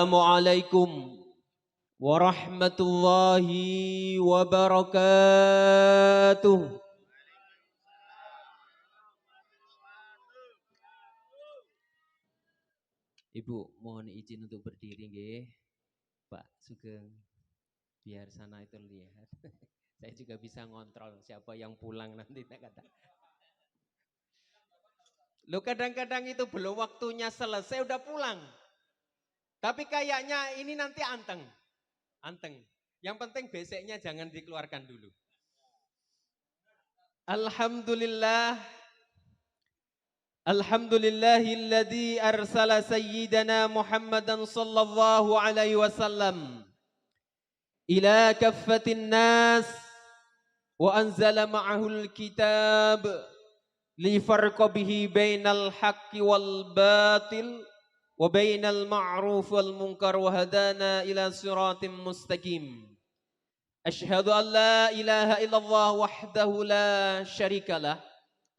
Assalamualaikum warahmatullahi wabarakatuh. Ibu, mohon izin untuk berdiri nggih. Pak Sugeng, biar sana itu lihat. Saya juga bisa ngontrol siapa yang pulang nanti kata. Lo kadang-kadang itu belum waktunya selesai udah pulang. Tapi kayaknya ini nanti anteng. Anteng. Yang penting beseknya jangan dikeluarkan dulu. Alhamdulillah. Alhamdulillahilladzi arsala sayyidana Muhammadan sallallahu alaihi wasallam ila kaffatin nas wa anzala ma'ahul kitab li farqa bihi bainal haqqi wal batil wa bainal ma'ruf wal munkar wa hadana ila siratim mustaqim. Asyhadu an la ilaha illallah wahdahu la syarikalah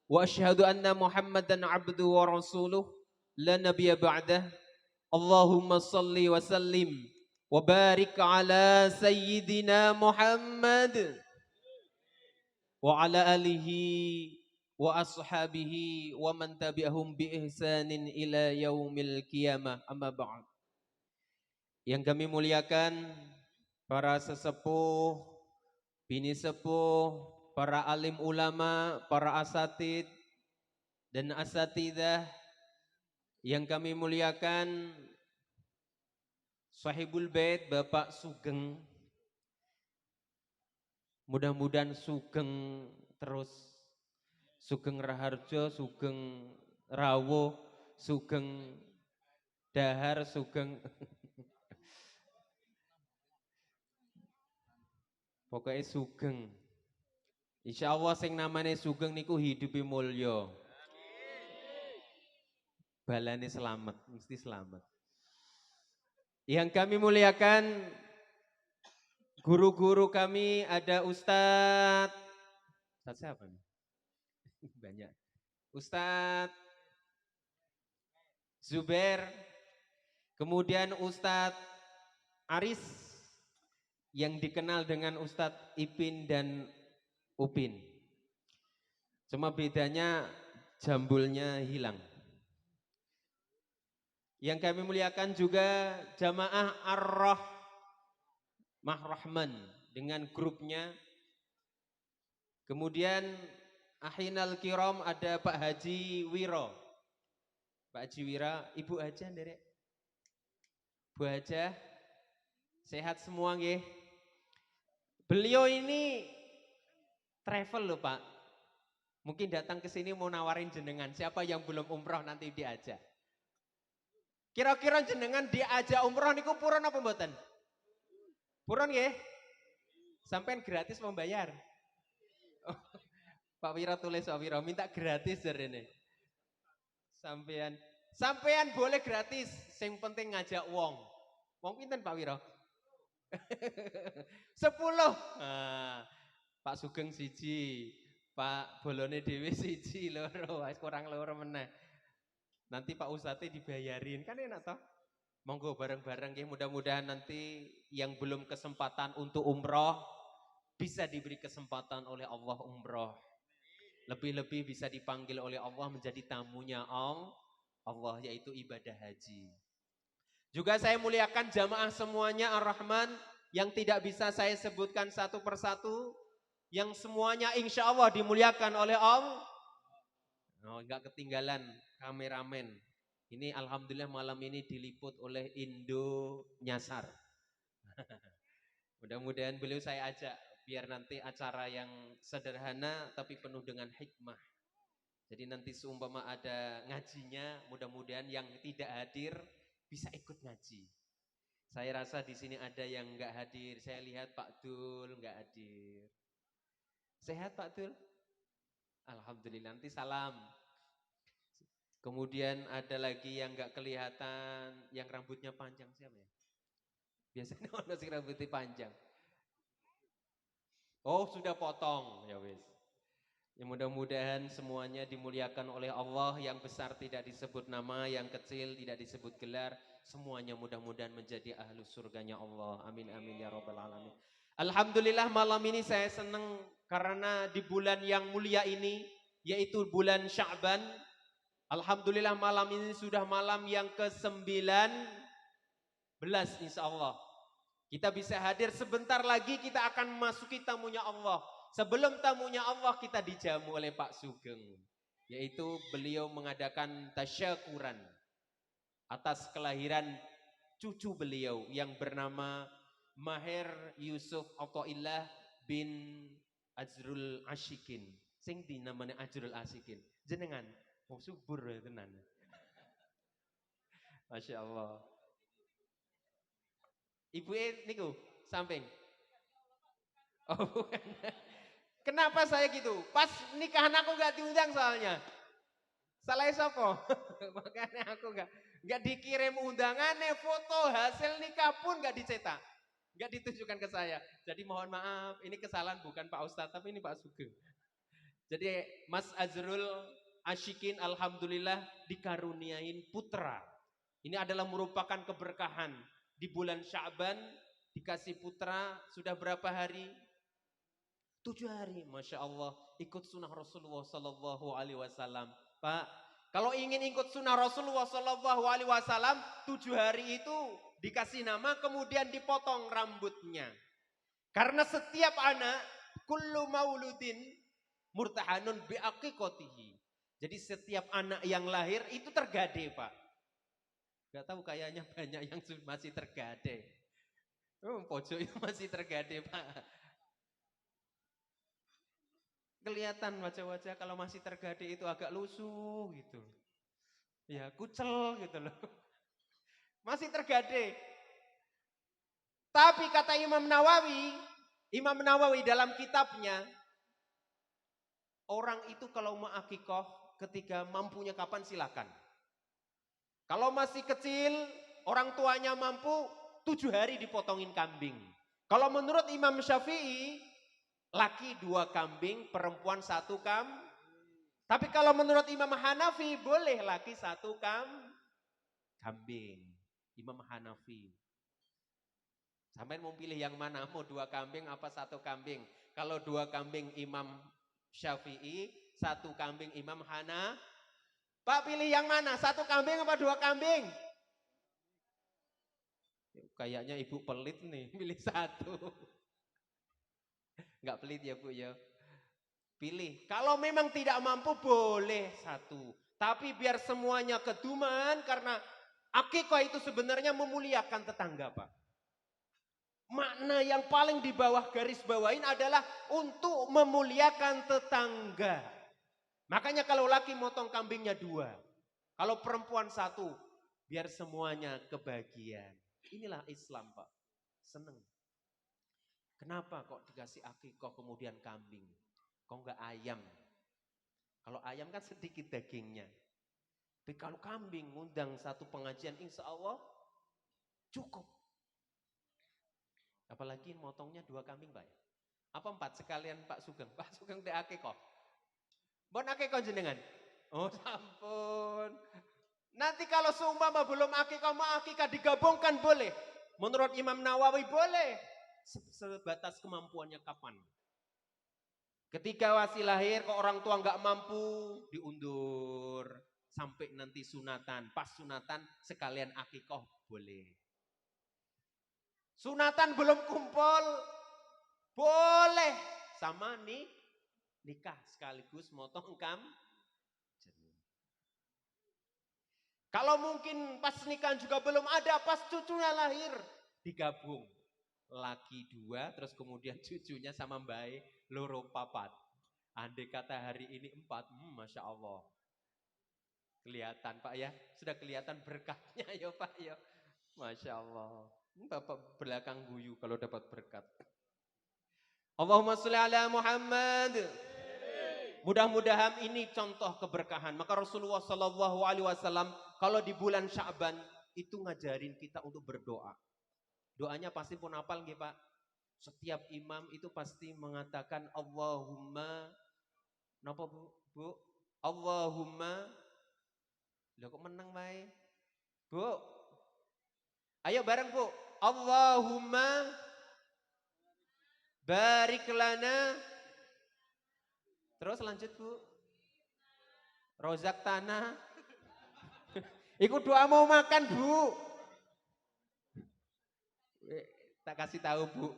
wa asyhadu anna Muhammadan abduhu wa rasuluh la nabiyya ba'dah. Allahumma salli wa sallim wa barik ala sayyidina Muhammad wa ala alihi wa ashabihi wa man tabi'ahum bi ihsanin ila yaumil qiyamah. Amma ba'd. Yang kami muliakan para sesepuh, bini sepuh, para alim ulama, para asatid dan asatidah yang kami muliakan, Sahibul Bait Bapak Sugeng. Mudah-mudahan Sugeng terus, Sugeng Raharjo, Sugeng Rawo, Sugeng Dahar, Sugeng pokoknya Sugeng. Insya Allah sing namanya Sugeng niku hidupi mulya. Balane selamat, mesti selamat. Yang kami muliakan, guru-guru kami ada Ustadz siapa nih? Banyak. Ustadz Zubair, kemudian Ustadz Aris yang dikenal dengan Ustadz Ipin dan Upin. Cuma bedanya jambulnya hilang. Yang kami muliakan juga jamaah Ar-Rahman dengan grupnya. Kemudian Ahinal Kiram ada Pak Haji Wiro. Pak Haji Wira, Ibu Haja nderek. Bu Haja, sehat semua nggih. Beliau ini travel loh Pak. Mungkin datang ke sini mau nawarin jenengan. Siapa yang belum umroh nanti diajak. Kira-kira jenengan diajak umroh niku purun apa mboten? Purun nggih? Sampean gratis membayar. Oh, Pak Wiro tulis Pak Wiro minta gratis jarene. Sampean boleh gratis, sing penting ngajak wong. Wong pinten Pak Wiro? 10. Pak Sugeng siji, Pak Bolone Dewi siji, loro, kurang loro meneh. Nanti Pak Ustadz dibayarin, kan enak toh? Monggo bareng-bareng ya, mudah-mudahan nanti yang belum kesempatan untuk umroh bisa diberi kesempatan oleh Allah umroh. Lebih-lebih bisa dipanggil oleh Allah menjadi tamunya Allah, yaitu ibadah haji. Juga saya muliakan jamaah semuanya Ar-Rahman yang tidak bisa saya sebutkan satu persatu, yang semuanya insya Allah dimuliakan oleh Allah. Oh, enggak ketinggalan kameramen. Ini alhamdulillah malam ini diliput oleh Indo Nyasar. Mudah-mudahan beliau saya ajak biar nanti acara yang sederhana tapi penuh dengan hikmah. Jadi nanti seumpama ada ngajinya, mudah-mudahan yang tidak hadir bisa ikut ngaji. Saya rasa di sini ada yang enggak hadir. Saya lihat Pak Dul enggak hadir. Sehat Pak Dul? Alhamdulillah, nanti salam. Kemudian ada lagi yang enggak kelihatan, yang rambutnya panjang siapa ya? Biasanya orang sih rambutnya panjang. Oh sudah potong, ya wis. Ya mudah-mudahan semuanya dimuliakan oleh Allah. Yang besar tidak disebut nama, yang kecil tidak disebut gelar. semuanya mudah-mudahan menjadi ahlu surganya Allah. Amin amin ya rabbal alamin. Alhamdulillah malam ini saya senang karena di bulan yang mulia ini yaitu bulan Sya'ban. Alhamdulillah malam ini sudah malam yang ke-19 insya Allah. Kita bisa hadir sebentar lagi kita akan memasuki tamunya Allah. Sebelum tamunya Allah kita dijamu oleh Pak Sugeng. Yaitu beliau mengadakan tasyakuran atas kelahiran cucu beliau yang bernama Maher Yusuf Athaillah bin Ajrul Ashikin. Sing di namanya Ajrul Ashikin. Jenengan, mau subur ya tenan. Masya Allah. Ibu niku samping. Oh bukan. Kenapa saya gitu? Pas nikahan aku nggak diundang soalnya. Salah sopo? Makanya aku nggak dikirim undangannya, foto hasil nikah pun nggak dicetak, nggak ditunjukkan ke saya. Jadi mohon maaf, ini kesalahan bukan Pak Ustadz, tapi ini Pak Sugeng. Jadi Mas Azrul Ashikin alhamdulillah dikaruniain putra. Ini adalah merupakan keberkahan di bulan Sya'ban dikasih putra sudah berapa hari? 7 hari, Masya Allah, ikut sunnah Rasulullah Sallallahu Alaihi Wasallam. Pak, kalau ingin ikut sunnah Rasulullah Sallallahu Alaihi Wasallam, 7 hari itu dikasih nama, kemudian dipotong rambutnya. Karena setiap anak, kullu mauludin murtahanun biaqiqatihi. Jadi setiap anak yang lahir itu tergade, Pak. Gak tahu kayaknya banyak yang masih tergade. Pojok itu masih tergade, Pak. Kelihatan wajah-wajah kalau masih tergade itu agak lusuh gitu. Ya kucel gitu loh. Masih tergade. Tapi kata Imam Nawawi dalam kitabnya, orang itu kalau mau akikoh ketika mampunya kapan silakan. Kalau masih kecil, orang tuanya mampu 7 hari dipotongin kambing. Kalau menurut Imam Syafi'i, laki 2 kambing, perempuan 1 kambing. Tapi kalau menurut Imam Hanafi, boleh laki 1 kambing. Imam Hanafi. Sampai mau pilih yang mana? Mau 2 kambing apa 1 kambing? Kalau 2 kambing Imam Syafi'i, 1 kambing Imam Hanafi. Pak pilih yang mana? 1 kambing apa 2 kambing? Kayaknya ibu pelit nih, pilih 1. Enggak pelit ya Bu ya. Pilih. Kalau memang tidak mampu boleh 1. Tapi biar semuanya keduman karena akikah itu sebenarnya memuliakan tetangga, Pak. Makna yang paling di bawah garis bawain adalah untuk memuliakan tetangga. Makanya kalau laki motong kambingnya 2. Kalau perempuan 1. Biar semuanya kebagian. Inilah Islam, Pak. Seneng. Kenapa kok dikasih akikah kemudian kambing? Kok enggak ayam? Kalau ayam kan sedikit dagingnya. Tapi kalau kambing ngundang 1 pengajian insya Allah cukup. Apalagi motongnya 2 kambing, Pak. Apa 4 sekalian Pak Sugeng? Pak Sugeng teh akikah. Bon akikah jenengan? Oh, sampun. Nanti kalau seumpama belum akikah mau akikah digabungkan boleh. Menurut Imam Nawawi boleh. Sebatas kemampuannya kapan. Ketika masih lahir kok orang tua nggak mampu diundur sampai nanti sunatan. Pas sunatan sekalian akikah boleh. Sunatan belum kumpul, boleh sama nih nikah sekaligus motong Kalau mungkin pas nikahan juga belum ada, pas cucunya lahir digabung. Laki 2, terus kemudian cucunya sama mbak loro 4. Andai kata hari ini 4, Masya Allah. Kelihatan Pak ya, sudah kelihatan berkatnya ya Pak ya. Masya Allah. Bapak belakang guyu kalau dapat berkat. Allahumma sholli ala Muhammad. Mudah-mudahan ini contoh keberkahan. Maka Rasulullah Sallallahu Alaihi Wasallam kalau di bulan Sya'ban itu ngajarin kita untuk berdoa. Doanya pasti pun hafal nggih Pak. Setiap imam itu pasti mengatakan Allahumma, napa Bu? Allahumma. Lah kok menang wae? Bu, Ayo bareng Bu. Allahumma barik lana. Terus lanjut Bu. Rozak tanah. Ikut doa mau makan Bu. Tak kasih tahu Bu.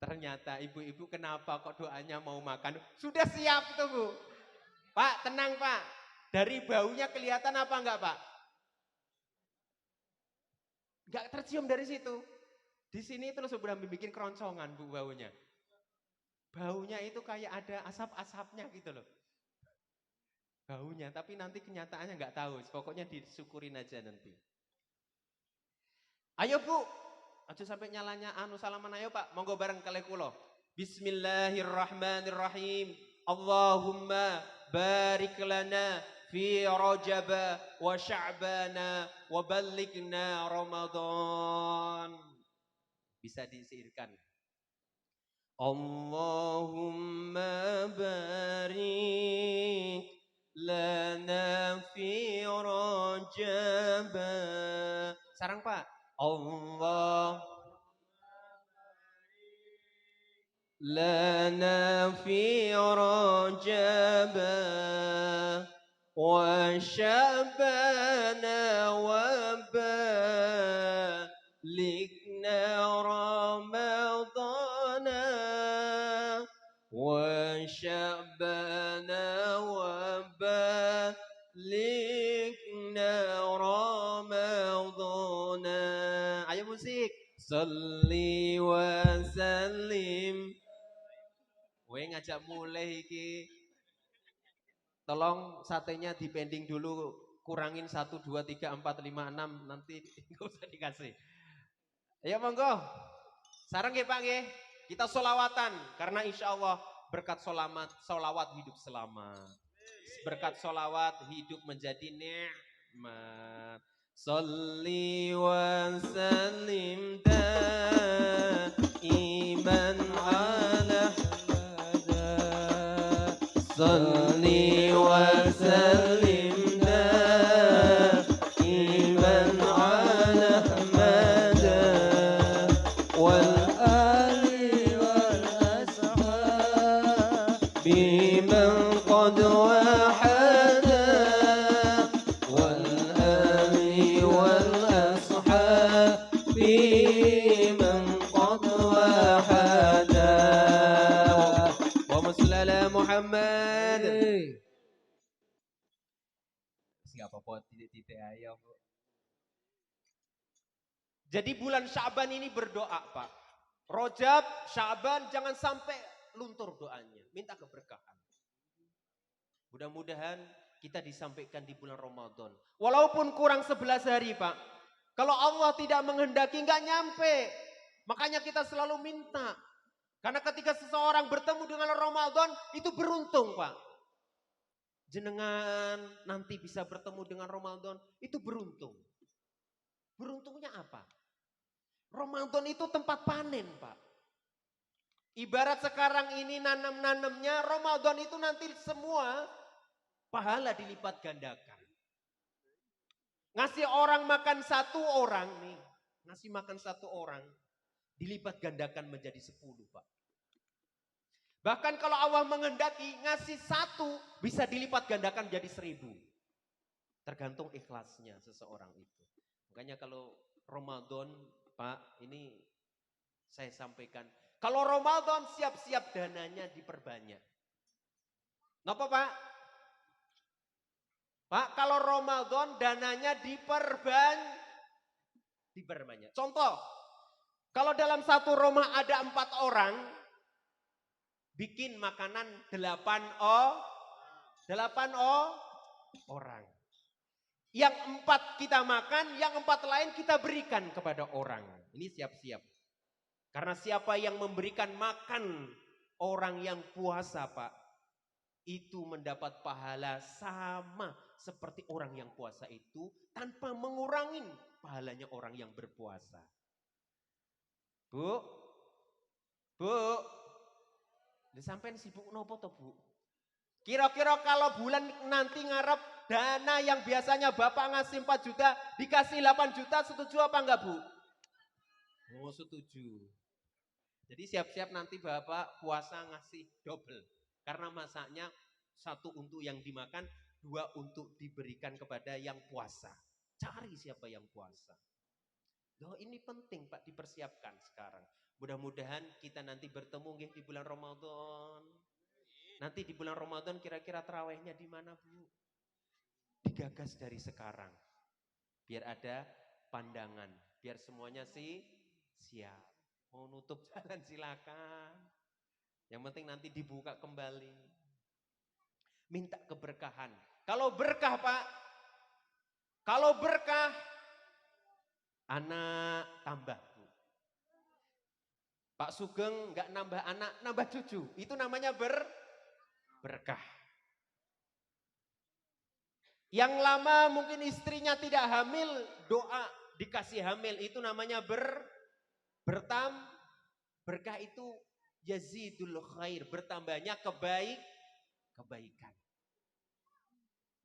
Ternyata ibu-ibu kenapa kok doanya mau makan. Sudah siap tuh Bu. Pak tenang Pak. Dari baunya kelihatan apa enggak Pak? Enggak tercium dari situ. Di sini itu sudah bikin keroncongan Bu baunya. Baunya itu kayak ada asap-asapnya gitu loh. Baunya, tapi nanti kenyataannya nggak tahu. Pokoknya disyukurin aja nanti. Ayo Bu, aja sampai nyalanya anu salaman ayo Pak. Monggo bareng kali kulo. Bismillahirrahmanirrahim. Allahumma barik lana fi Rajab wa Sya'bana wa ballighna Ramadan. Bisa disiirkan. Allahumma barik lana fi Rajab. Sarang Pak. Allah lana fi Rajab wa Sya'bana wa balikna Ramadana wa Sya'bana wa balikna Ramadana. Ayo musik. Salli wa sallim. Weh ngajak mulai iki. Tolong satenya dipending dulu, kurangin 1, 2, 3, 4, 5, 6, nanti nggak usah dikasih. Ayo monggo, sarang ya Pak ya, kita solawatan, karena insya Allah berkat solawat hidup selamat. Berkat solawat hidup menjadi nikmat. Salli wa sallim daiman ala Salli wa sallim daiman ala Ahmada wal ali wal ashab biman qad wahada wal ali wal ashab biman qad wahada. Allahumma shalli ala Muhammad. Enggak apa-apa, titik-titik aja, Bu. Jadi bulan Sya'ban ini berdoa, Pak. Rajab, Sya'ban jangan sampai luntur doanya. Minta keberkahan. Mudah-mudahan kita disampaikan di bulan Ramadan. Walaupun kurang 11 hari, Pak. Kalau Allah tidak menghendaki, nggak nyampe. Makanya kita selalu minta. Karena ketika seseorang bertemu dengan Ramadan, itu beruntung, Pak. Jenengan nanti bisa bertemu dengan Ramadan, itu beruntung. Beruntungnya apa? Ramadan itu tempat panen, Pak. Ibarat sekarang ini nanam-nanamnya, Ramadan itu nanti semua pahala dilipat gandakan. Ngasih orang makan 1 orang nih, ngasih makan 1 orang, dilipat gandakan menjadi 10, Pak. Bahkan kalau Allah menghendaki ngasih 1 bisa dilipat gandakan jadi 1000. Tergantung ikhlasnya seseorang itu. Makanya kalau Ramadan, Pak, ini saya sampaikan. Kalau Ramadan siap-siap dananya diperbanyak. Kenapa Pak? Pak, kalau Ramadan dananya diperbanyak. Contoh, kalau dalam 1 rumah ada 4 orang, bikin makanan 8 orang. Yang 4 kita makan, yang 4 lain kita berikan kepada orang. Ini siap-siap. Karena siapa yang memberikan makan orang yang puasa, Pak, itu mendapat pahala sama seperti orang yang puasa itu tanpa mengurangi pahalanya orang yang berpuasa. Bu, disampein sibuk nopo toh Bu? Kira-kira kalau bulan nanti ngarep dana yang biasanya Bapak ngasih 4 juta, dikasih 8 juta, setuju apa enggak Bu? Oh setuju. Jadi siap-siap nanti Bapak puasa ngasih double. Karena masaknya 1 untuk yang dimakan, 2 untuk diberikan kepada yang puasa. Cari siapa yang puasa. Loh ini penting Pak dipersiapkan sekarang. Mudah-mudahan kita nanti bertemu di bulan Ramadan. Nanti di bulan Ramadan kira-kira tarawihnya di mana Bu? Digagas dari sekarang. Biar ada pandangan. Biar semuanya siap. Mau nutup jalan silakan. Yang penting nanti dibuka kembali. Minta keberkahan. Kalau berkah Pak. Kalau berkah. Anak tambah Bu. Pak Sugeng nggak nambah anak, nambah cucu. Itu namanya berkah. Yang lama mungkin istrinya tidak hamil, doa dikasih hamil. Itu namanya berkah itu yazidul khair. Bertambahnya kebaikan.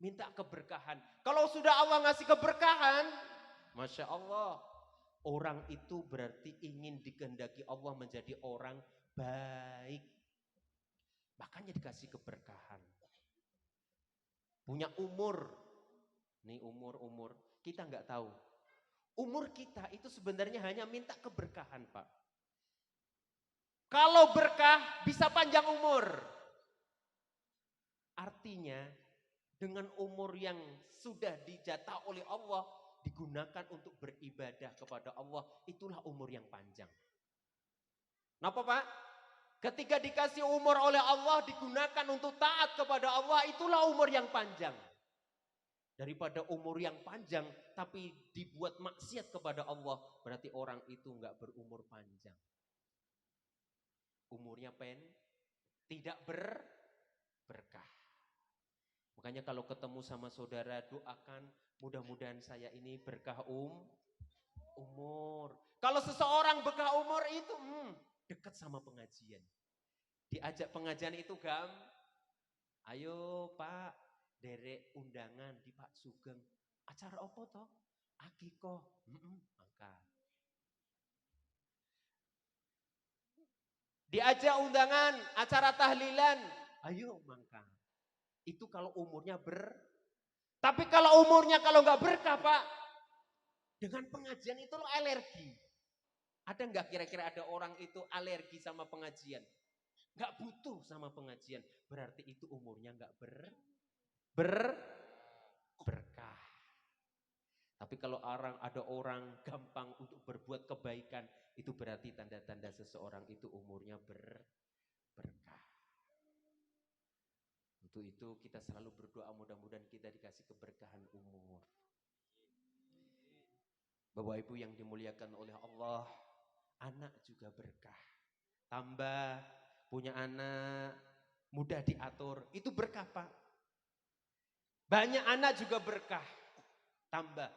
Minta keberkahan. Kalau sudah Allah ngasih keberkahan, Masya Allah. Orang itu berarti ingin dikehendaki Allah menjadi orang baik. Makanya dikasih keberkahan. Punya umur. Nih umur. Kita nggak tahu. Umur kita itu sebenarnya hanya minta keberkahan Pak. Kalau berkah bisa panjang umur. Artinya dengan umur yang sudah dijatah oleh Allah. Digunakan untuk beribadah kepada Allah. Itulah umur yang panjang. Kenapa Pak? Ketika dikasih umur oleh Allah digunakan untuk taat kepada Allah. Itulah umur yang panjang. Daripada umur yang panjang tapi dibuat maksiat kepada Allah. Berarti orang itu enggak berumur panjang. Umurnya tidak berkah. Makanya kalau ketemu sama saudara doakan. Mudah-mudahan saya ini berkah umur. Kalau seseorang berkah umur itu dekat sama pengajian. Diajak pengajian itu ayo Pak, derek undangan di Pak Sugeng. Acara apa toh? Akikoh. Maka. Diajak undangan, acara tahlilan. Ayo mangka. Itu kalau umurnya Tapi kalau umurnya kalau nggak berkah Pak, dengan pengajian itu lo alergi. Ada nggak kira-kira ada orang itu alergi sama pengajian? Nggak butuh sama pengajian. Berarti itu umurnya nggak berkah. Tapi kalau ada orang gampang untuk berbuat kebaikan, itu berarti tanda-tanda seseorang itu umurnya berkah. Untuk itu kita selalu berdoa mudah-mudahan kita dikasih keberkahan umur. Bapak Ibu yang dimuliakan oleh Allah, anak juga berkah. Tambah punya anak, mudah diatur, itu berkah Pak. Banyak anak juga berkah, tambah.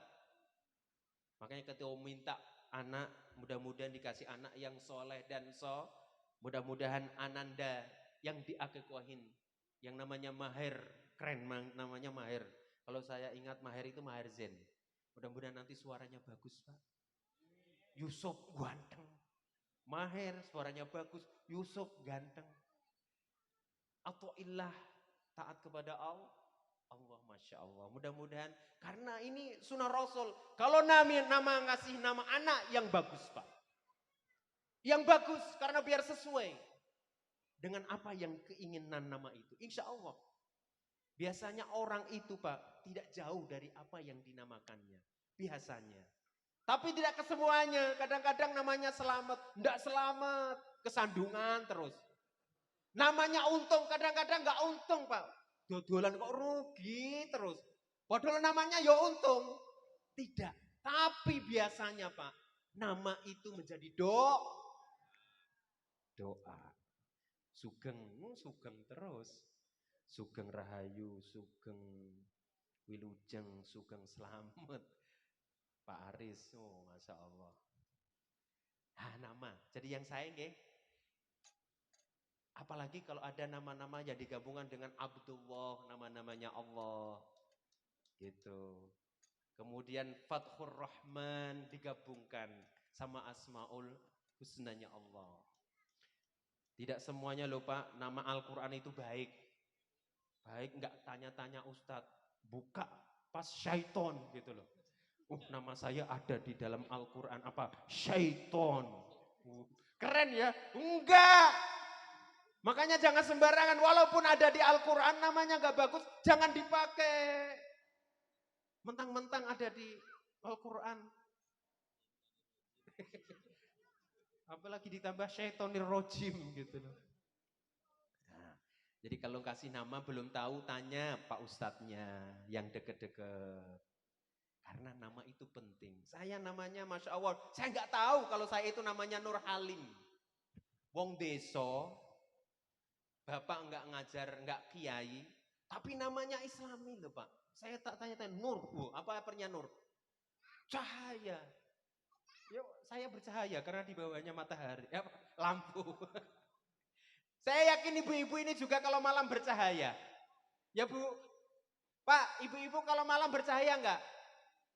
Makanya ketika minta anak, mudah-mudahan dikasih anak yang soleh dan mudah-mudahan ananda yang diakekahin, yang namanya Maher, keren namanya Maher. Kalau saya ingat Maher itu Maher Zen. Mudah-mudahan nanti suaranya bagus Pak. Yusuf ganteng. Maher suaranya bagus, Yusuf ganteng. Atau illah taat kepada Allah, Masya Allah. Mudah-mudahan karena ini sunnah Rasul. Kalau nama ngasih nama anak yang bagus Pak. Yang bagus karena biar sesuai dengan apa yang keinginan nama itu. Insya Allah. Biasanya orang itu Pak tidak jauh dari apa yang dinamakannya. Biasanya. Tapi tidak kesemuanya. Kadang-kadang namanya selamat. Tidak selamat. Kesandungan terus. Namanya untung. Kadang-kadang nggak untung Pak. Dodolan kok rugi terus. Padahal namanya ya untung. Tidak. Tapi biasanya Pak. Nama itu menjadi doa. Sugeng terus. Sugeng Rahayu, Sugeng Wilujeng, Sugeng Slamet. Pak Aris, Masya Allah. Nama. Jadi yang saya apalagi kalau ada nama-nama yang digabungkan dengan Abdullah, nama-namanya Allah. Gitu. Kemudian Fathur Rahman digabungkan sama Asmaul Husnanya Allah. Tidak semuanya loh Pak, nama Al-Quran itu baik. Baik nggak tanya-tanya Ustadz, buka pas syaiton gitu loh. Nama saya ada di dalam Al-Quran apa? Syaiton. Keren ya? Enggak. Makanya jangan sembarangan, walaupun ada di Al-Quran namanya nggak bagus, jangan dipakai. Mentang-mentang ada di Al-Quran. Apalagi ditambah syaitonir rojim gitu loh. Nah, jadi kalau kasih nama belum tahu, tanya Pak Ustadznya yang deket-deket. Karena nama itu penting. Saya namanya Masya Allah, saya nggak tahu kalau saya itu namanya Nur Halim. Wong deso, bapak nggak ngajar, nggak kiai, tapi namanya Islami loh Pak. Saya tak tanya-tanya, Nur, Bu, apa artinya Nur? Cahaya. Yuk, saya bercahaya karena di bawahnya matahari, lampu. Saya yakin ibu-ibu ini juga kalau malam bercahaya. Ya Bu, Pak, ibu-ibu kalau malam bercahaya enggak?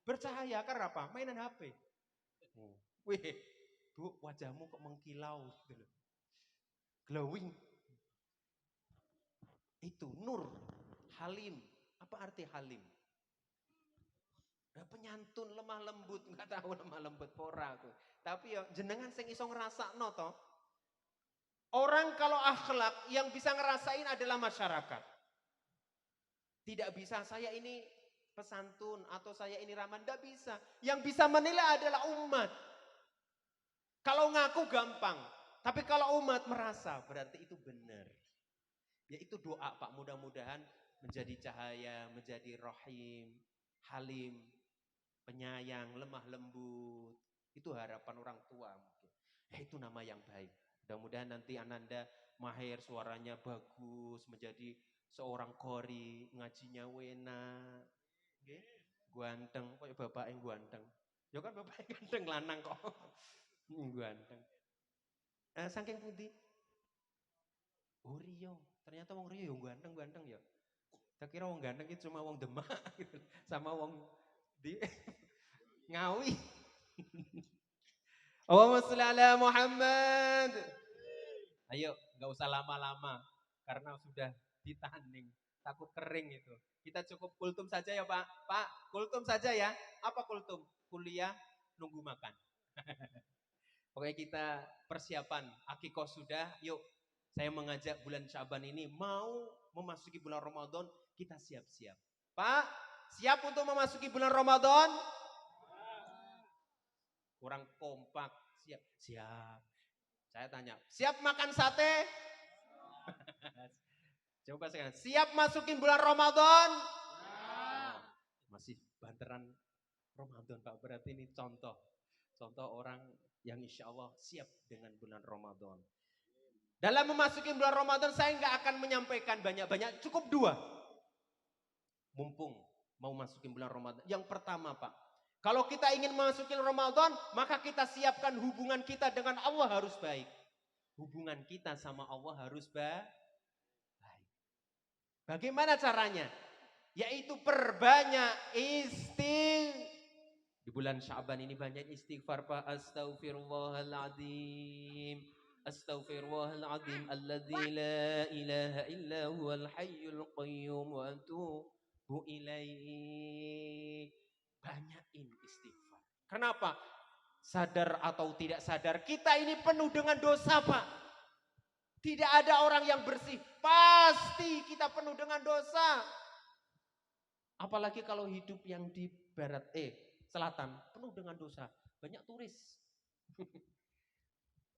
Bercahaya, karena apa? Mainan HP. Wih, Bu, wajahmu kok mengkilau gitu loh. Glowing. Itu Nur, Halim. Apa arti Halim? Penyantun, lemah lembut, enggak tahu lemah lembut pora aku. Tapi ya jenengan sing iso ngrasakno to. Orang kalau akhlak yang bisa ngerasain adalah masyarakat. Tidak bisa saya ini pesantun atau saya ini ramah, tidak bisa. Yang bisa menilai adalah umat. Kalau ngaku gampang, tapi kalau umat merasa berarti itu benar. Yaitu doa Pak, mudah-mudahan menjadi cahaya, menjadi rahim, halim, penyayang, lemah lembut. Itu harapan orang tua mungkin. Itu nama yang baik. Mudah-mudahan nanti Ananda mahir, suaranya bagus, menjadi seorang qori, ngajinya wena. Okay? Guanteng, kok bapak yang guanteng. Ya kan bapak yang ganteng lanang kok. Guanteng. Saking putih. Oh Rio, ternyata wong Rio yang ganteng-ganteng ya. Saya kira wong ganteng itu cuma wong Demak gitu. Sama wong di Ngawi. Allahumma sholli ala Muhammad. Ayo, nggak usah lama-lama karena sudah ditanding, takut kering itu. Kita cukup kultum saja ya Pak. Pak, kultum saja ya. Apa kultum? Kuliah nunggu makan. Pokoknya kita persiapan, akikoh sudah, yuk. Saya mengajak bulan Syaban ini mau memasuki bulan Ramadan, kita siap-siap. Pak, siap untuk memasuki bulan Ramadan? Kurang kompak, siap. Siap. Saya tanya, siap makan sate? Coba sekarang, siap masukin bulan Ramadan? Ya. Masih banteran Ramadan Pak, berarti ini contoh orang yang insya Allah siap dengan bulan Ramadan. Dalam memasuki bulan Ramadan saya nggak akan menyampaikan banyak-banyak, cukup 2. Mumpung mau masukin bulan Ramadan. Yang pertama Pak, kalau kita ingin masukin Ramadan, maka kita siapkan hubungan kita dengan Allah harus baik. Hubungan kita sama Allah harus baik. Bagaimana caranya? Yaitu perbanyak di bulan Syaban ini banyak istighfar Pak. Astaghfirullahaladzim. Astaghfirullahaladzim. Alladzi la ilaha illa huwal hayyul qayyum wa atubu ilaih. Banyakin istighfar. Kenapa? Sadar atau tidak sadar, kita ini penuh dengan dosa Pak. Tidak ada orang yang bersih. Pasti kita penuh dengan dosa. Apalagi kalau hidup yang di barat, selatan, penuh dengan dosa. Banyak turis.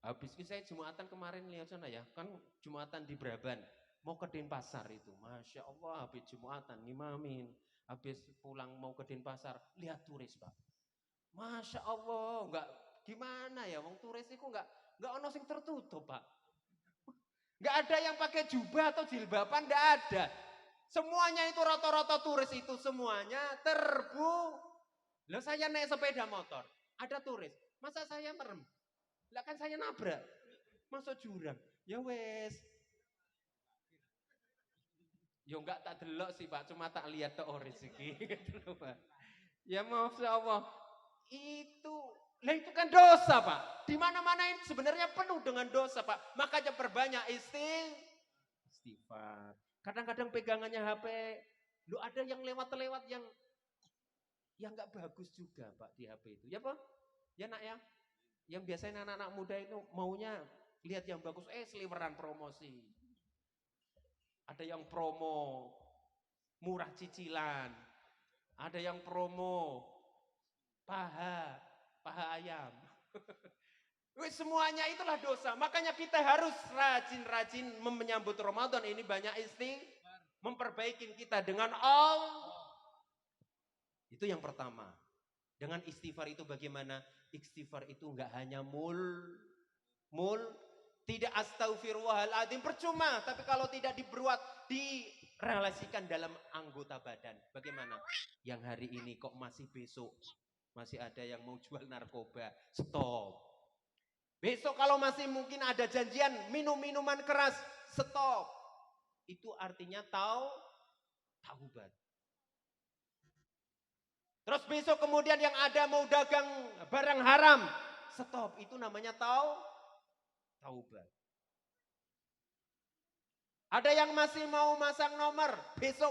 Habis itu saya Jumatan kemarin lihat sana ya, kan Jumatan di Braban. Mau ke Denpasar itu, Masya Allah habis Jumatan, ngimamin. Habis pulang mau ke Denpasar, lihat turis Pak. Masya Allah, enggak gimana ya, wong turis itu enggak ono sing tertutup Pak. Enggak ada yang pakai jubah atau jilbaban, enggak ada. Semuanya itu rata-rata turis itu semuanya Lah saya naik sepeda motor, ada turis. Masa saya merem? Lah kan saya nabrak. Masuk jurang. Ya wes. Ya enggak tak delok sih Pak, cuma tak lihat tok rezeki gitu loh Pak. Ya maaf ya Allah. Itu kan dosa Pak. Di mana-mana ini sebenarnya penuh dengan dosa Pak. Makanya perbanyak istighfar. Kadang-kadang pegangannya HP, lu ada yang lewat-lewat yang nggak bagus juga Pak di HP itu. Ya Pak? Ya nak ya. Yang biasanya anak-anak muda itu maunya lihat yang bagus, seliweran promosi. Ada yang promo murah cicilan. Ada yang promo paha ayam. Semuanya itulah dosa. Makanya kita harus rajin-rajin menyambut Ramadan ini banyak memperbaiki kita dengan Allah. Itu yang pertama. Dengan istighfar itu bagaimana? Istighfar itu enggak hanya tidak astaghfirullahaladzim percuma, tapi kalau tidak direlasikan dalam anggota badan. Bagaimana? Yang hari ini kok masih besok masih ada yang mau jual narkoba, stop. Besok kalau masih mungkin ada janjian minum minuman keras, stop. Itu artinya taubat. Terus besok kemudian yang ada mau dagang barang haram, stop. Itu namanya taubat. Ada yang masih mau masang nomor,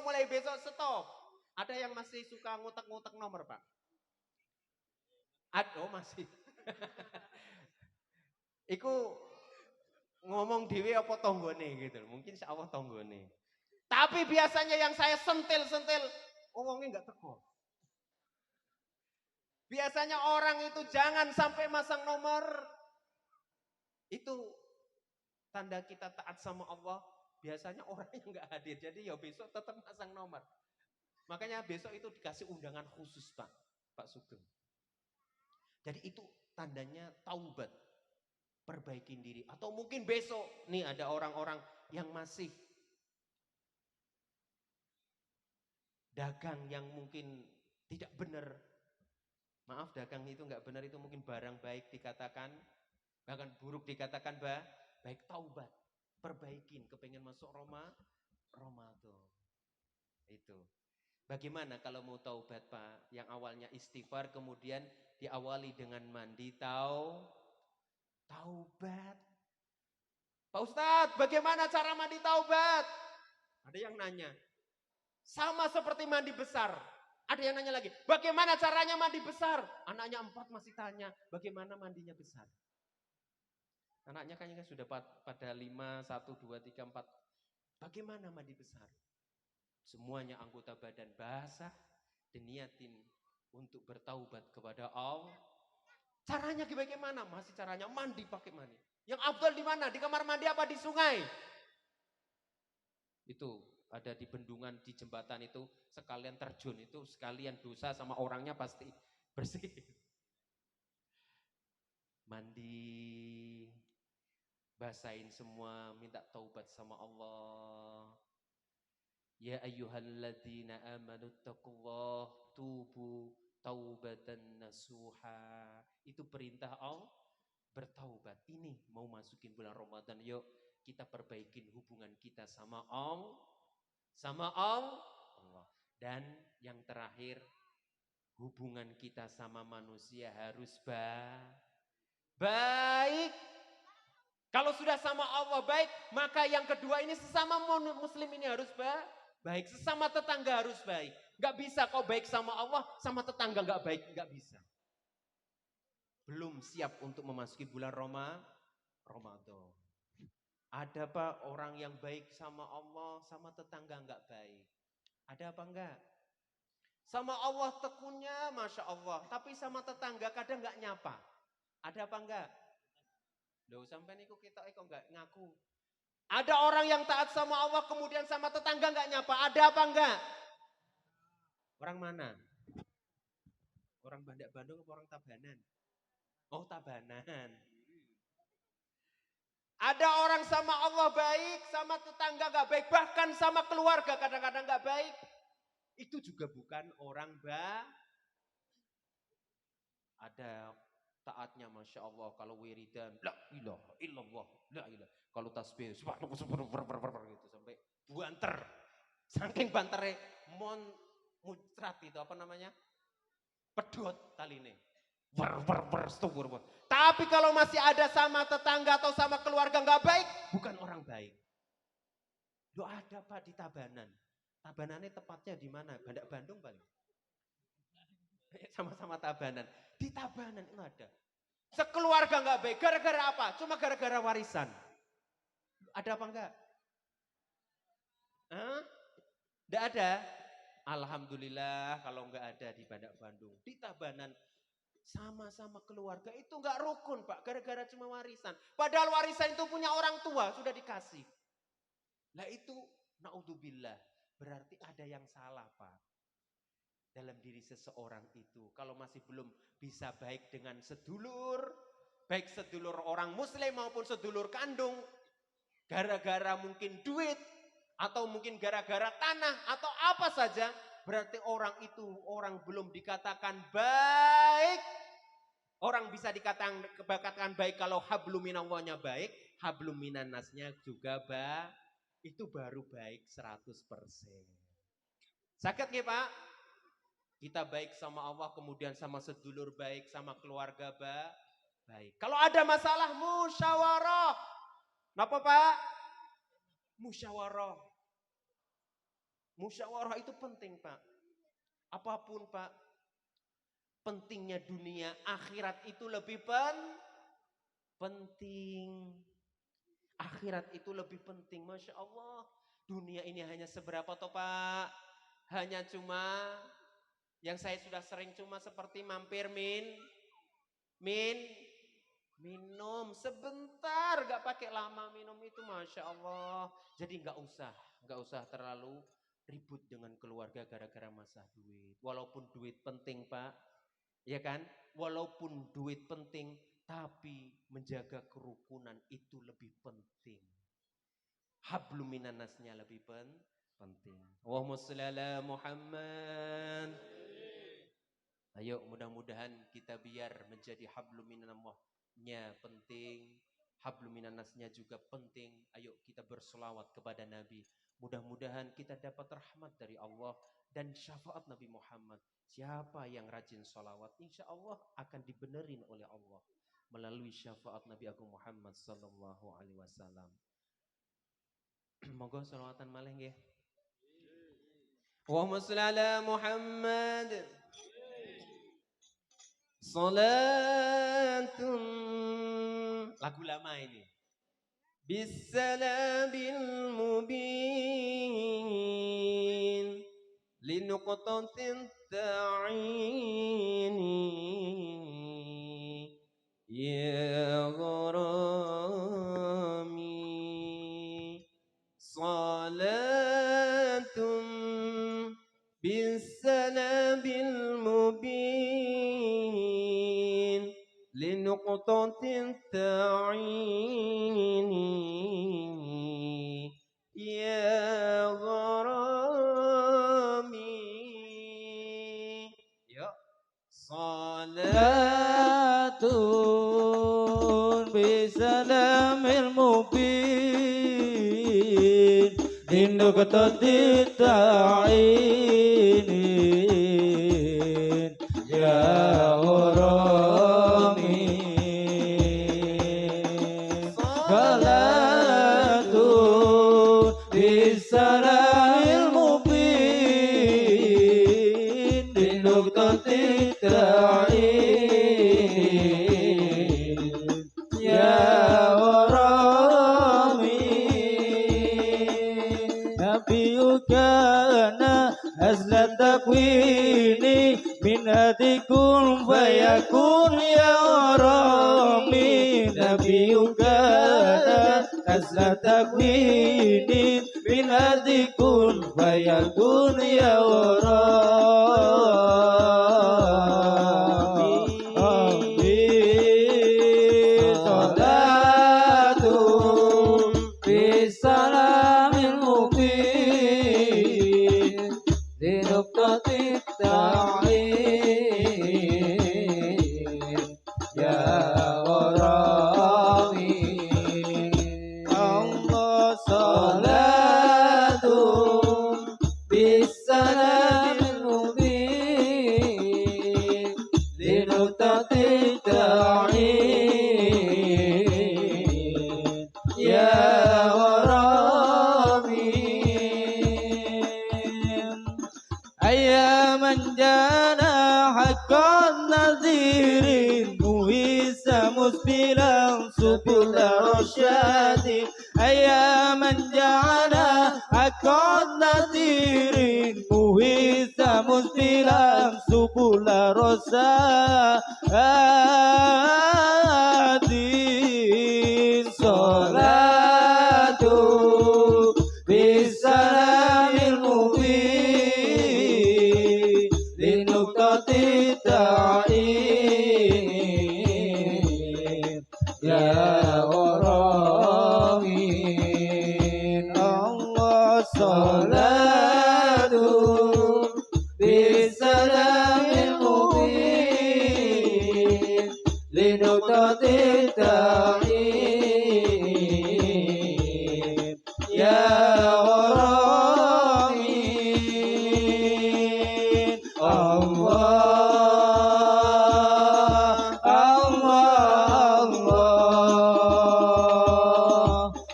mulai besok stop. Ada yang masih suka ngutek-ngutek nomor, Pak? Masih. Iku ngomong dewe apa tonggone gitu. Mungkin insyaallah tonggone. Tapi biasanya yang saya sentil-sentil, ngomongnya enggak teko. Biasanya orang itu jangan sampai masang nomor. Itu tanda kita taat sama Allah. Biasanya orang yang enggak hadir. Jadi ya besok tetap masang nomor. Makanya besok itu dikasih undangan khusus Pak Sugeng. Jadi itu tandanya taubat. Perbaikin diri. Atau mungkin besok nih ada orang-orang yang masih dagang yang mungkin tidak benar. Maaf, dagang itu enggak benar, itu mungkin barang baik dikatakan, bahkan buruk dikatakan baik, taubat. Perbaikin, kepengen masuk Ramadan. Itu. Bagaimana kalau mau taubat Pak? Yang awalnya istighfar kemudian diawali dengan mandi taubat. Pak Ustadz, bagaimana cara mandi taubat? Ada yang nanya. Sama seperti mandi besar. Ada yang nanya lagi, bagaimana caranya mandi besar? Anaknya 4 masih tanya, bagaimana mandinya besar? Anaknya kayaknya sudah pada 5, 1, 2, 3, 4. Bagaimana mandi besar? Semuanya anggota badan basah, diniatin untuk bertaubat kepada Allah. Caranya bagaimana? Masih caranya mandi pakai mandi. Yang afdal di mana? Di kamar mandi apa di sungai? Itu ada di bendungan, di jembatan itu sekalian terjun, itu sekalian dosa sama orangnya pasti bersih. Mandi, basahin semua, minta taubat sama Allah. Ya ayyuhalladzina amanu taqullah tubu taubatan nasuha. Itu perintah Allah, bertaubat. Ini mau masukin bulan Ramadan, yuk kita perbaikin hubungan kita sama Allah. Dan yang terakhir, hubungan kita sama manusia harus baik. Kalau sudah sama Allah baik, maka yang kedua ini sesama muslim ini harus baik. Sesama tetangga harus baik. Gak bisa kau baik sama Allah, sama tetangga gak baik, gak bisa. Belum siap untuk memasuki bulan Ramadan. Ada Pak orang yang baik sama Allah, sama tetangga gak baik? Ada apa enggak? Sama Allah tekunnya, Masya Allah. Tapi sama tetangga kadang gak nyapa. Ada apa enggak? Loh sampai niku kita kok enggak ngaku. Ada orang yang taat sama Allah kemudian sama tetangga enggak nyapa. Ada apa enggak? Orang mana? Orang Bandar Bandung atau orang Tabanan? Oh Tabanan. Ada orang sama Allah baik, sama tetangga enggak baik, bahkan sama keluarga kadang-kadang enggak baik. Itu juga bukan orang Ada taatnya Masya Allah, kalau wiridan la ilaha illallah, la ilaha. Kalau tasbih gitu sampai buanter. Saking bantere muncrat itu apa namanya? Pedot taline. Stubur. Tapi kalau masih ada sama tetangga atau sama keluarga nggak baik, bukan orang baik. Lo ada Pak di Tabanan. Tabanannya tepatnya di mana? Bandak Bandung paling. Sama-sama Tabanan. Di Tabanan itu ada. Sekeluarga nggak baik. Gara-gara apa? Cuma gara-gara warisan. Ada apa enggak? Nggak ada. Alhamdulillah kalau nggak ada di Bandak Bandung. Di Tabanan sama-sama keluarga itu nggak rukun Pak. Gara-gara cuma warisan. Padahal warisan itu punya orang tua sudah dikasih. Lah itu naudzubillah. Berarti ada yang salah Pak. Dalam diri seseorang itu. Kalau masih belum bisa baik dengan sedulur. Baik sedulur orang muslim maupun sedulur kandung. Gara-gara mungkin duit. Atau mungkin gara-gara tanah atau apa saja, berarti orang itu orang belum dikatakan baik. Orang bisa dikatakan baik kalau hablum minallahnya baik, hablum minannasnya juga itu baru baik 100%. Sakit nggih Pak? Kita baik sama Allah, kemudian sama sedulur baik, sama keluarga baik. Kalau ada masalah musyawarah. Kenapa Pak? Musyawarah. Musyawarah itu penting Pak. Apapun Pak. Pentingnya dunia, akhirat itu lebih penting. Akhirat itu lebih penting. Masya Allah. Dunia ini hanya seberapa toh Pak? Hanya cuma, yang saya sudah sering cuma seperti mampir minum sebentar, gak pakai lama minum itu Masya Allah. Jadi gak usah terlalu ribut dengan keluarga gara-gara masalah duit. Walaupun duit penting Pak, ya kan? Walaupun duit penting, tapi menjaga kerukunan itu lebih penting. Hablum minannasnya lebih penting. Allahumma sholli ala Muhammad. Ayo mudah-mudahan kita biar menjadi hablum minannasnya penting. Hablum minannasnya juga penting. Ayo kita berselawat kepada Nabi. Mudah-mudahan kita dapat rahmat dari Allah dan syafaat Nabi Muhammad. Siapa yang rajin sholawat, insya Allah akan dibenerin oleh Allah melalui syafaat Nabi Agung Muhammad sallallahu alaihi wasallam. Moga sholawatan malih nggih. Allahumma sholli ala Muhammad. Salatun, lagu lama ini. Bisalabil mubin linuqtatin ta'ini ya gharami salatun bisalabil mubin linuqtatin ta'ini ya gharami. Yuk. Salatun bisalamil mubin linuqtatin ta'ini ya gharami. Salatun bisalamil mubin linuqtatin ta'in ya gharami. Nabiyukana azla takwini min hatikum fayakun ya gharami. Nabiyukana azla takwini min hatikum fayakun ya gharami. Salatun bisalamil mubin linuqtatit ta'in ya gharami. Allah salatun يا غرامي أياما جانا حق النذير مويس مسبلا سبل رشاد أياما جانا حق النذير مويس مسبلا سبل رشاد صلاة بالسلام المبين لنقطة التعيين يا غرامين الله صلاة بالسلام المبين لنقطة التعيين يا غرامين الله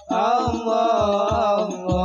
الله الله الله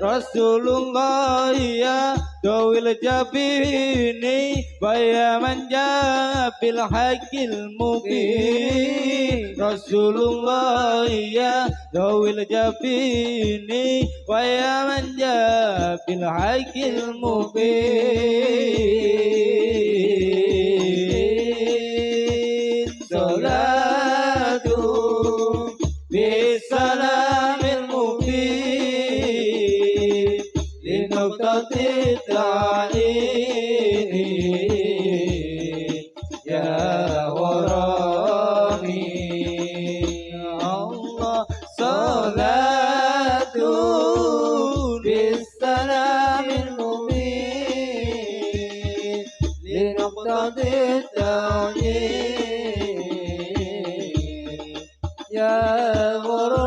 Rasulullah ya dawil jabini bayaman jabil hakil mubin Rasulullah ya dawil jabini bayaman jabil hakil mubin salatu bisalamil mubin linuktat التعيين يا غرامي الله صلاة بالسلام المبين لنقطة التعيين يا غرامي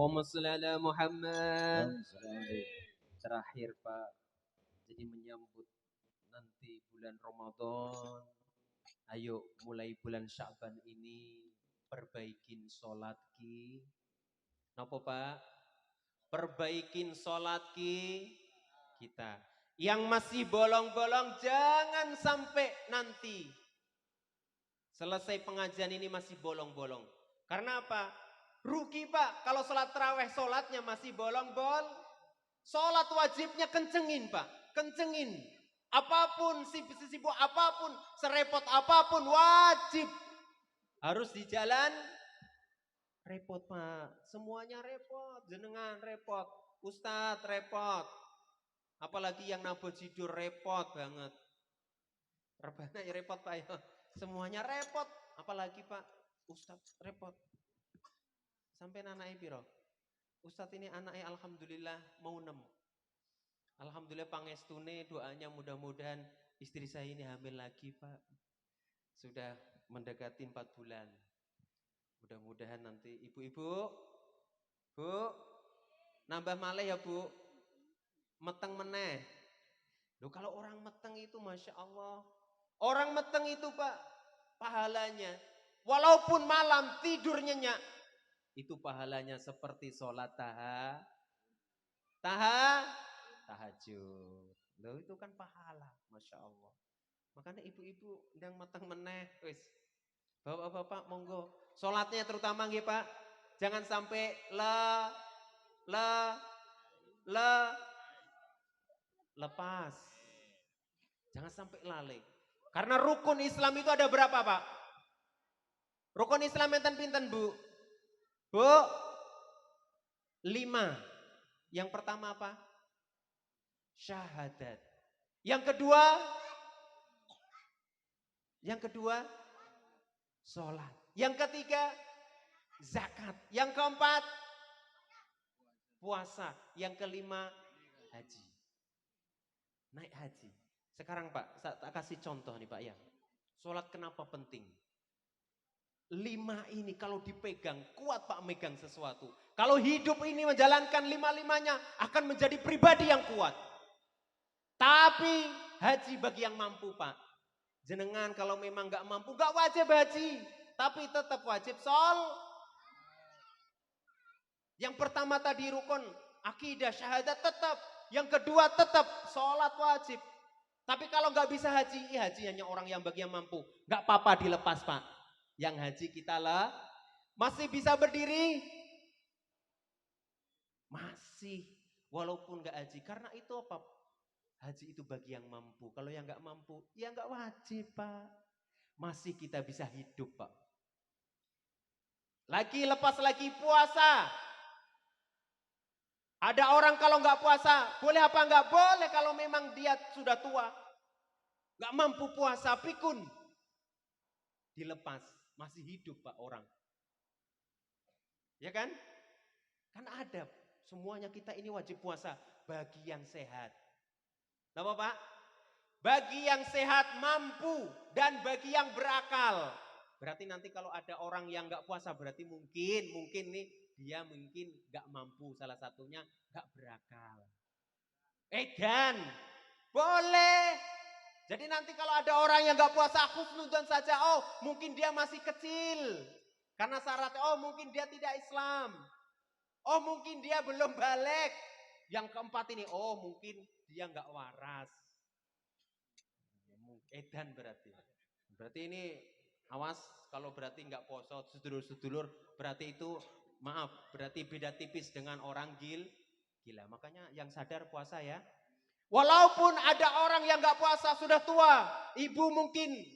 Allahumma sholli ala Muhammad. Terakhir Pak, jadi menyambut nanti bulan Ramadan, ayo mulai bulan Sya'ban ini perbaikin sholat ki. Napa Pak? Perbaikin sholat ki kita. Yang masih bolong-bolong jangan sampai nanti selesai pengajian ini masih bolong-bolong. Karena apa? Rugi Pak, kalau sholat tarawih sholatnya masih bolong-bolong. Sholat wajibnya kencengin Pak, kencengin. Apapun, sibuk apapun, serepot apapun, wajib. Harus di jalan, repot Pak. Semuanya repot, jenengan repot, Ustadz repot. Apalagi yang nabut tidur repot banget. Rebana ya repot Pak ya. Semuanya repot, apalagi Pak, Ustadz repot. Sampai anaknya piro? Ustadz ini anaknya alhamdulillah mau 6. Alhamdulillah pangestune doanya mudah-mudahan istri saya ini hamil lagi Pak. Sudah mendekati 4 bulan. Mudah-mudahan nanti ibu-ibu, Bu, nambah malih ya Bu. Meteng meneh. Loh kalau orang meteng itu Masya Allah. Orang meteng itu Pak, pahalanya. Walaupun malam tidur nyenyak. Itu pahalanya seperti sholat tahajud. Loh itu kan pahala, Masya Allah. Makanya ibu-ibu yang matang meneh, wis. Bapak-bapak monggo, sholatnya terutama nggih Pak. Jangan sampai lepas. Jangan sampai lalai. Karena rukun Islam itu ada berapa Pak? Rukun Islam enten pinten Bu? Bu, 5. Yang pertama apa? Syahadat. Yang kedua, sholat. Yang ketiga, zakat. Yang keempat, puasa. Yang kelima, haji. Naik haji. Sekarang Pak, saya tak kasih contoh nih Pak ya. Sholat kenapa penting? 5 ini kalau dipegang, kuat Pak megang sesuatu. Kalau hidup ini menjalankan 5-5-nya, akan menjadi pribadi yang kuat. Tapi haji bagi yang mampu Pak. Jenengan kalau memang gak mampu, gak wajib haji. Tapi tetap wajib Yang pertama tadi rukun, akidah, syahadat tetap. Yang kedua tetap sholat wajib. Tapi kalau gak bisa haji, haji hanya orang yang bagi yang mampu. Gak apa-apa dilepas Pak. Yang haji kita lah, masih bisa berdiri? Masih, walaupun gak haji. Karena itu apa? Haji itu bagi yang mampu. Kalau yang gak mampu, ya gak wajib Pak. Masih kita bisa hidup Pak. Lepas lagi puasa. Ada orang kalau gak puasa, boleh apa gak boleh kalau memang dia sudah tua. Gak mampu puasa, pikun. Dilepas, masih hidup Pak orang. Ya kan? Kan ada, semuanya kita ini wajib puasa. Bagi yang sehat. Kenapa Pak? Bagi yang sehat mampu dan bagi yang berakal. Berarti nanti kalau ada orang yang gak puasa, berarti mungkin nih dia mungkin gak mampu, salah satunya gak berakal. Edan, boleh. Jadi nanti kalau ada orang yang gak puasa, husnudzon saja, oh mungkin dia masih kecil. Karena syaratnya, oh mungkin dia tidak Islam. Oh mungkin dia belum balik. Yang keempat ini, oh mungkin dia gak waras. Edan berarti. Berarti ini awas kalau berarti gak puasa sedulur-sedulur, berarti itu maaf, berarti beda tipis dengan orang gila. Makanya yang sadar puasa ya. Walaupun ada orang yang gak puasa sudah tua, ibu mungkin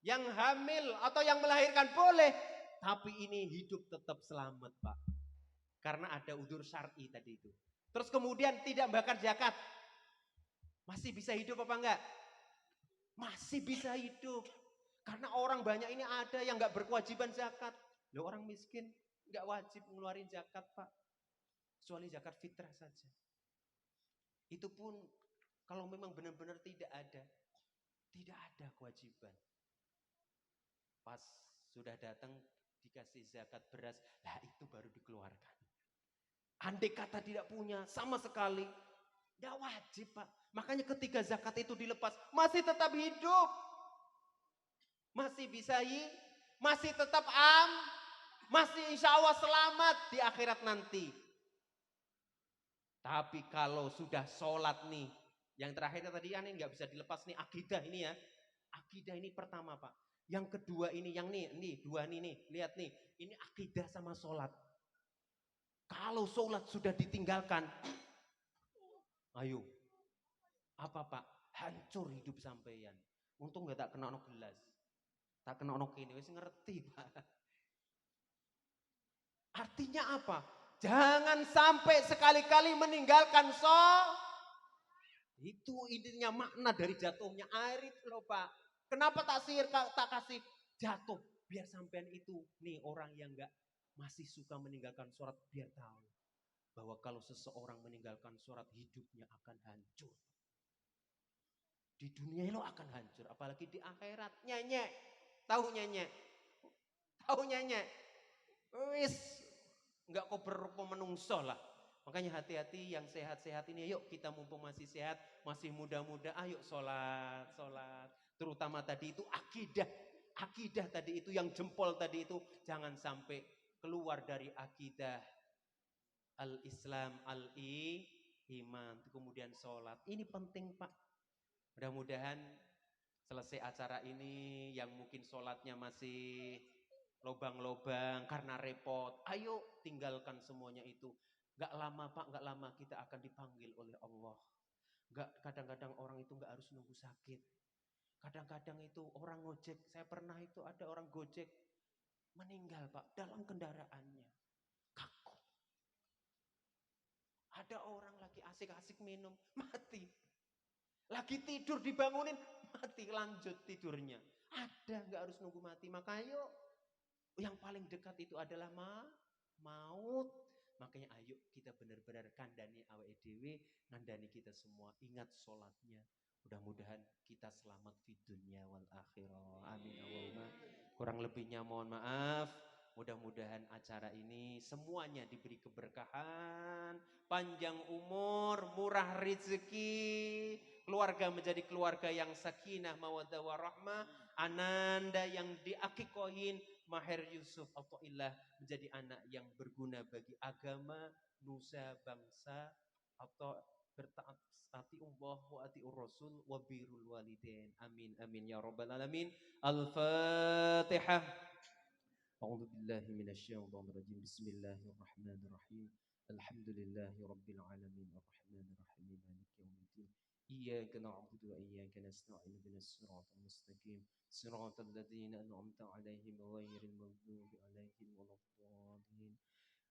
yang hamil atau yang melahirkan boleh, tapi ini hidup tetap selamat Pak. Karena ada udzur syar'i tadi itu. Terus kemudian tidak bakar zakat. Masih bisa hidup apa enggak? Masih bisa hidup. Karena orang banyak ini ada yang gak berkewajiban zakat. Loh orang miskin gak wajib ngeluarin zakat Pak. Kecuali zakat fitrah saja. Itu pun kalau memang benar-benar tidak ada kewajiban. Pas sudah datang dikasih zakat beras, lah itu baru dikeluarkan. Andai kata tidak punya sama sekali, tidak wajib Pak. Makanya ketika zakat itu dilepas, masih tetap hidup. Masih bisa masih tetap masih insya Allah selamat di akhirat nanti. Tapi kalau sudah sholat nih, yang terakhir tadi kan ini nggak bisa dilepas nih akidah ini ya. Akidah ini pertama Pak. Yang kedua ini, yang nih dua nih, lihat nih, ini akidah sama sholat. Kalau sholat sudah ditinggalkan, ayo, apa Pak? Hancur hidup sampeyan. Untung nggak tak kena gelas, tak kena ini, wis ngerti Pak. Artinya apa? Jangan sampai sekali-kali meninggalkan itu intinya makna dari jatuhnya air itu loh Pak. Kenapa tak kasih jatuh? Biar sampean itu nih orang yang masih suka meninggalkan sholat biar tahu. Bahwa kalau seseorang meninggalkan sholat hidupnya akan hancur. Di dunia lo akan hancur. Apalagi di akhirat. Nyenyek. Tahu nyenyek? Tahu nyenyek? Wis. Enggak kok berupa menungso lah. Makanya hati-hati yang sehat-sehat ini, yuk kita mumpung masih sehat, masih muda-muda, ayo sholat. Terutama tadi itu akidah tadi itu yang jempol tadi itu, jangan sampai keluar dari akidah al-Islam, al-iman, kemudian sholat. Ini penting Pak. Mudah-mudahan selesai acara ini yang mungkin sholatnya masih lobang-lobang karena repot, ayo tinggalkan semuanya itu. Gak lama Pak, gak lama kita akan dipanggil oleh Allah. Kadang-kadang orang itu gak harus nunggu sakit. Kadang-kadang itu orang gojek, saya pernah itu ada orang gojek meninggal Pak dalam kendaraannya. Kaku. Ada orang lagi asik-asik minum, mati. Lagi tidur dibangunin, mati, lanjut tidurnya. Ada, gak harus nunggu mati. Makanya yuk Yang paling dekat itu adalah maut. Makanya ayo kita benar-benar kandani awake dhewe, ngandani kita semua. Ingat sholatnya. Mudah-mudahan kita selamat di dunia wal akhirah. Amin Allahumma. Kurang lebihnya mohon maaf. Mudah-mudahan acara ini semuanya diberi keberkahan, panjang umur, murah rezeki, keluarga menjadi keluarga yang sakinah, mawaddah warahmah, ananda yang diakikohin, Maher Yusuf Athaillah menjadi anak yang berguna bagi agama, nusa, bangsa, atau bertaat ati Allah wa ati Rasul wa birrul walidain. Amin amin ya rabbal alamin. Al-Fatihah. أعوذ بالله من الشيطان الرجيم بسم الله الرحمن الرحيم الحمد لله رب العالمين الرحمن الرحيم مالك يوم الدين إياك نعبد وإياك نستعين اهدنا الصراط المستقيم صراط الذين أنعمت عليهم غير المغضوب عليهم ولا الضالين